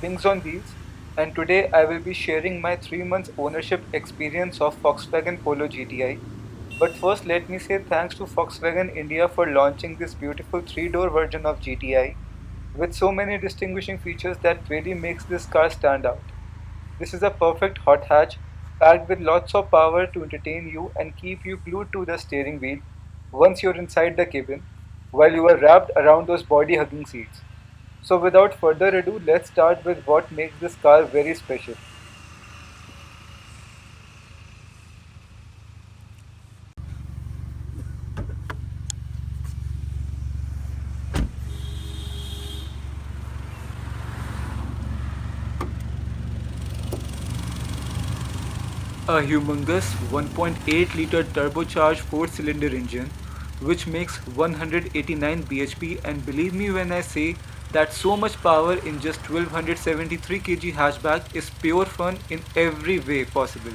Wings on Wheels, and today I will be sharing my 3 months ownership experience of Volkswagen Polo GTI. But first, let me say thanks to Volkswagen India for launching this beautiful 3-door version of GTI with so many distinguishing features that really makes this car stand out. This is a perfect hot hatch, packed with lots of power to entertain you and keep you glued to the steering wheel once you're inside the cabin, while you are wrapped around those body hugging seats. So, without further ado, let's start with what makes this car very special. A humongous 1.8 liter turbocharged 4-cylinder engine which makes 189 bhp, and believe me when I say that so much power in just 1273 kg hatchback is pure fun in every way possible.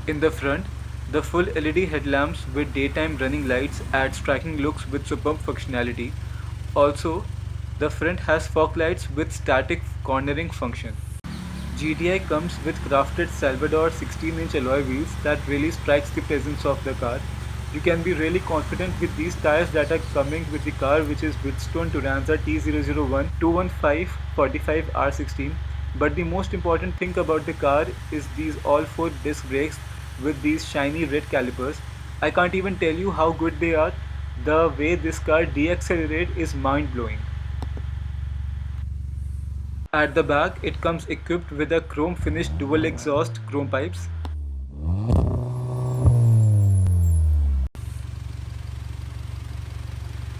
In the front, the full LED headlamps with daytime running lights add striking looks with superb functionality. Also, the front has fog lights with static cornering function. GTI comes with crafted Salvador 16-inch alloy wheels that really strikes the presence of the car. You can be really confident with these tires that are coming with the car, which is Bridgestone Turanza T001 215 45 R16. But the most important thing about the car is these all 4 disc brakes with these shiny red calipers. I can't even tell you how good they are. The way this car deaccelerates is mind blowing. At the back, it comes equipped with a chrome finished dual exhaust chrome pipes.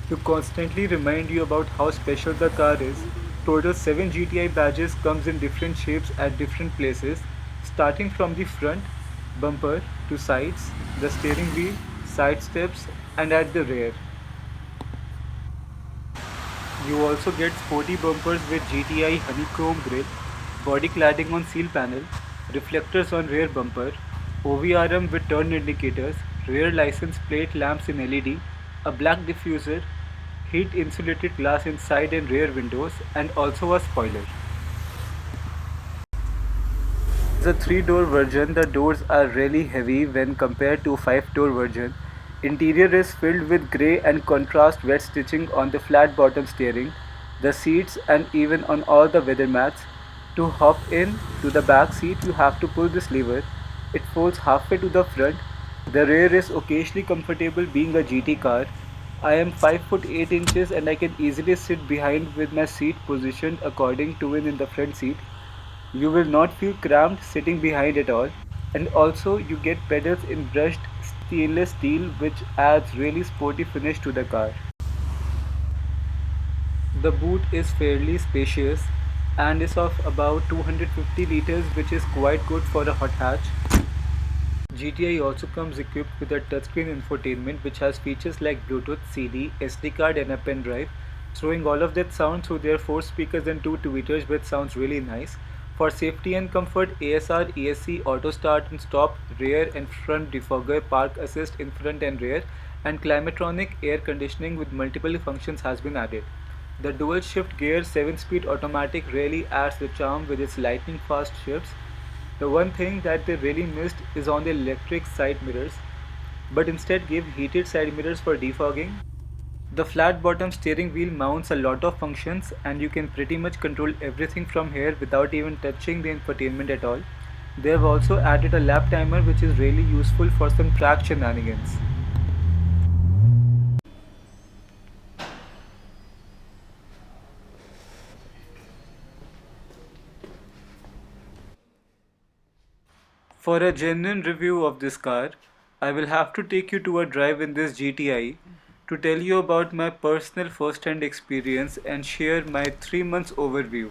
To constantly remind you about how special the car is, total 7 GTI badges comes in different shapes at different places, starting from the front bumper to sides, the steering wheel, side steps, and at the rear. You also get sporty bumpers with GTI honeycomb grille, body cladding on seal panel, reflectors on rear bumper, OVRM with turn indicators, rear license plate lamps in LED, a black diffuser, heat insulated glass inside and rear windows, and also a spoiler. The 3-door version, the doors are really heavy when compared to 5-door version. Interior is filled with grey and contrast wet stitching on the flat bottom steering, the seats, and even on all the weather mats. To hop in to the back seat you have to pull this lever. It folds halfway to the front. The rear is occasionally comfortable being a GT car. I am 5 foot 8 inches and I can easily sit behind with my seat positioned according to in the front seat. You will not feel cramped sitting behind at all, and also you get pedals in brushed stainless steel which adds really sporty finish to the car. The boot is fairly spacious and is of about 250 liters, which is quite good for a hot hatch. GTI also comes equipped with a touchscreen infotainment which has features like Bluetooth, CD, SD card and a pen drive, throwing all of that sound through their 4 speakers and 2 tweeters, which sounds really nice. For safety and comfort, ASR, ESC, auto start and stop, rear and front defogger, park assist in front and rear, and climatronic air conditioning with multiple functions has been added. The dual shift gear 7-speed automatic really adds the charm with its lightning fast shifts. The one thing that they really missed is on the electric side mirrors, but instead gave heated side mirrors for defogging. The flat bottom steering wheel mounts a lot of functions and you can pretty much control everything from here without even touching the infotainment at all. They have also added a lap timer which is really useful for some track shenanigans. For a genuine review of this car, I will have to take you to a drive in this GTI to tell you about my personal first-hand experience and share my 3 months overview.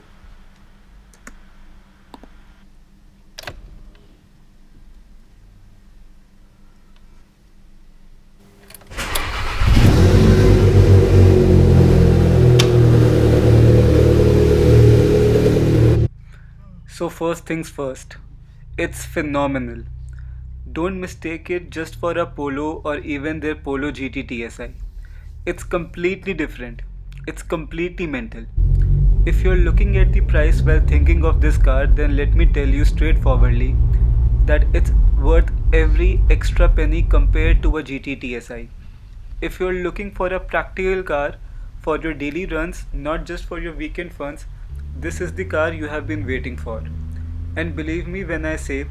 So first things first, it's phenomenal. Don't mistake it just for a Polo or even their Polo GT TSI. It's completely different. It's completely mental. If you're looking at the price while thinking of this car, then let me tell you straightforwardly that it's worth every extra penny compared to a GT TSI. If you're looking for a practical car for your daily runs, not just for your weekend funs, this is the car you have been waiting for. And believe me when I say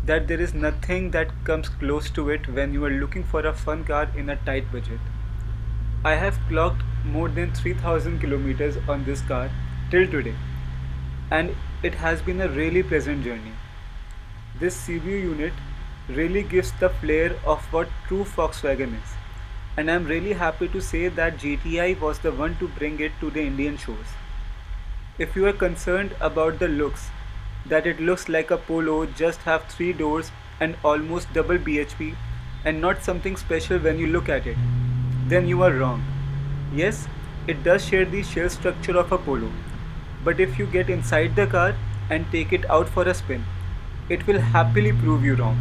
that there is nothing that comes close to it when you are looking for a fun car in a tight budget. I have clocked more than 3000 kilometers on this car till today, and it has been a really pleasant journey. This CBU unit really gives the flair of what true Volkswagen is, and I'm really happy to say that GTI was the one to bring it to the Indian shows. If you are concerned about the looks, that it looks like a Polo just have 3 doors and almost double BHP and not something special when you look at it, then you are wrong. Yes, it does share the shell structure of a Polo, but if you get inside the car and take it out for a spin, it will happily prove you wrong.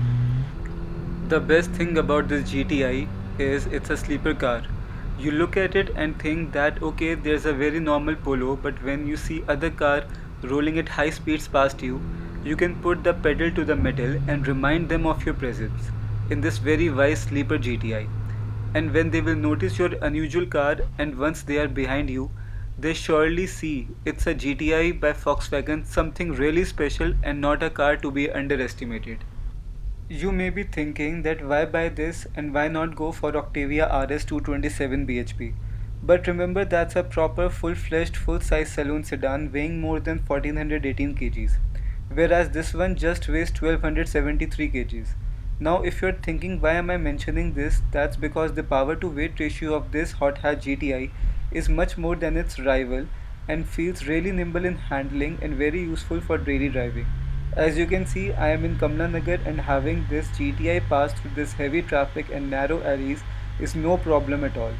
The best thing about this GTI is it's a sleeper car. You look at it and think that okay, there's a very normal Polo, but when you see other car rolling at high speeds past you, you can put the pedal to the metal and remind them of your presence in this very wise sleeper GTI. And when they will notice your unusual car and once they are behind you, they surely see it's a GTI by Volkswagen, something really special and not a car to be underestimated. You may be thinking that why buy this and why not go for Octavia RS 227 bhp. But remember that's a proper full-fledged full-size saloon sedan weighing more than 1418 kgs, whereas this one just weighs 1273 kgs. Now if you're thinking why am I mentioning this, that's because the power to weight ratio of this hot hatch GTI is much more than its rival and feels really nimble in handling and very useful for daily driving. As you can see, I am in Kamla Nagar and having this GTI pass through this heavy traffic and narrow alleys is no problem at all.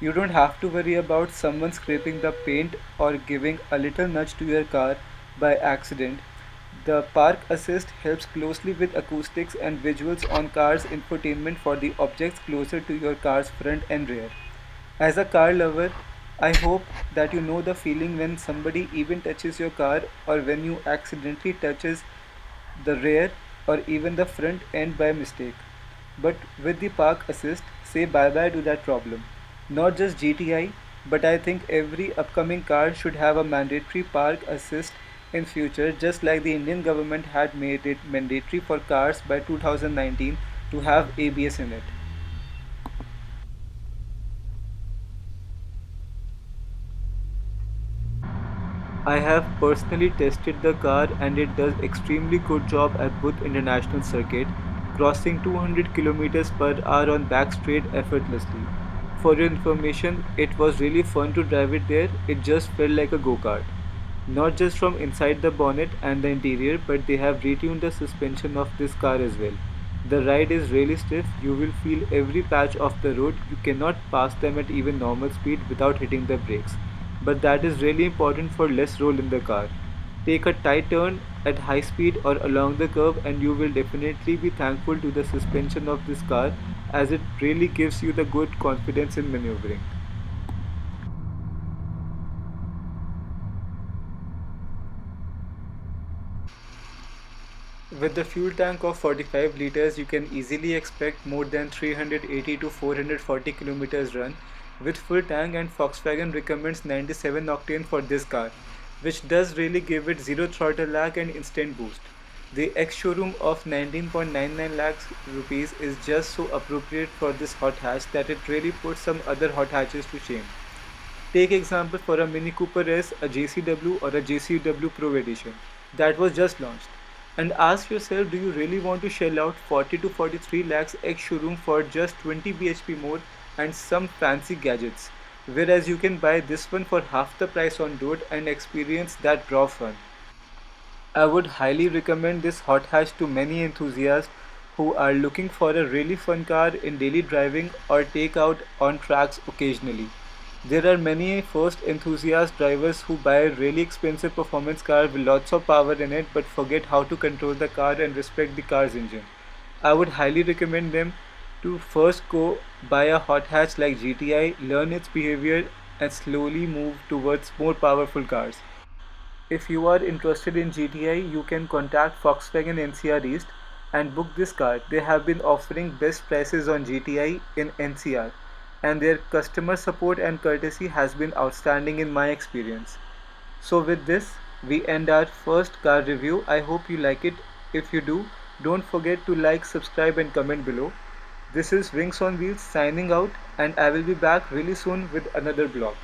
You don't have to worry about someone scraping the paint or giving a little nudge to your car by accident. The Park Assist helps closely with acoustics and visuals on car's infotainment for the objects closer to your car's front and rear. As a car lover, I hope that you know the feeling when somebody even touches your car or when you accidentally touches the rear or even the front end by mistake. But with the Park Assist, say bye bye to that problem. Not just GTI, but I think every upcoming car should have a mandatory Park Assist in future, just like the Indian government had made it mandatory for cars by 2019 to have ABS in it. I have personally tested the car and it does extremely good job at both international circuit, crossing 200 kilometers per hour on back straight effortlessly. For your information, it was really fun to drive it there, it just felt like a go-kart. Not just from inside the bonnet and the interior, but they have retuned the suspension of this car as well. The ride is really stiff, you will feel every patch of the road, you cannot pass them at even normal speed without hitting the brakes. But that is really important for less roll in the car. Take a tight turn at high speed or along the curve and you will definitely be thankful to the suspension of this car as it really gives you the good confidence in maneuvering. With the fuel tank of 45 liters, you can easily expect more than 380 to 440 kilometers run with full tank, and Volkswagen recommends 97 octane for this car, which does really give it zero throttle lag and instant boost. The ex-showroom of 19.99 lakhs rupees is just so appropriate for this hot hatch that it really puts some other hot hatches to shame. Take example for a Mini Cooper S, a JCW or a JCW Pro Edition that was just launched. And ask yourself, do you really want to shell out 40 to 43 lakhs ex showroom for just 20 bhp more and some fancy gadgets? Whereas you can buy this one for half the price on road and experience that raw fun. I would highly recommend this hot hatch to many enthusiasts who are looking for a really fun car in daily driving or take out on tracks occasionally. There are many first enthusiast drivers who buy a really expensive performance car with lots of power in it but forget how to control the car and respect the car's engine. I would highly recommend them to first go buy a hot hatch like GTI, learn its behavior and slowly move towards more powerful cars. If you are interested in GTI, you can contact Volkswagen NCR East and book this car. They have been offering best prices on GTI in NCR, and their customer support and courtesy has been outstanding in my experience. So with this, we end our first car review. I hope you like it. If you do, don't forget to like, subscribe and comment below. This is Wings on Wheels signing out, and I will be back really soon with another vlog.